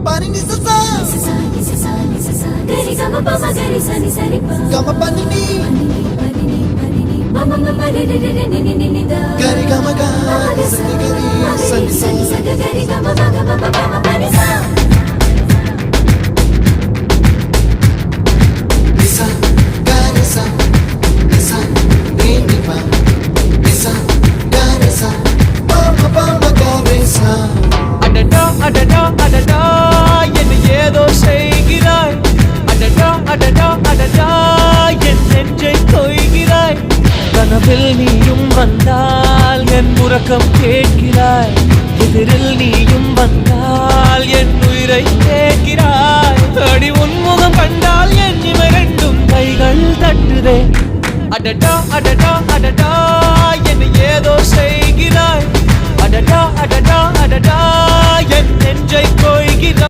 pani ni sa gari gama pa ma gari sa ni gama pani ni mama mama re re re ni ni ni da gari gama ga sa gari sa ni gari gama ma gama ma pani sa அடடா அடடா என்ன ஏதோ செய்கிறாய் அடடா அடடா அடடா என் நெஞ்சை கொய்கிறாய் கனவில் நீயும் வந்தால் என் உறக்கம் கேட்கிறாய் எதிரில் நீயும் வந்தால் என் உயிரை கேட்கிறாய் அடி உன்முகம் கண்டால் என் இமை ரெண்டும் கைகள் தட்டுதே அடடா அடடா அடடா என்ன ஏதோ செய்கிறாய் அடடா அடடா அடடா என் நெஞ்சை கொய்கிறாய்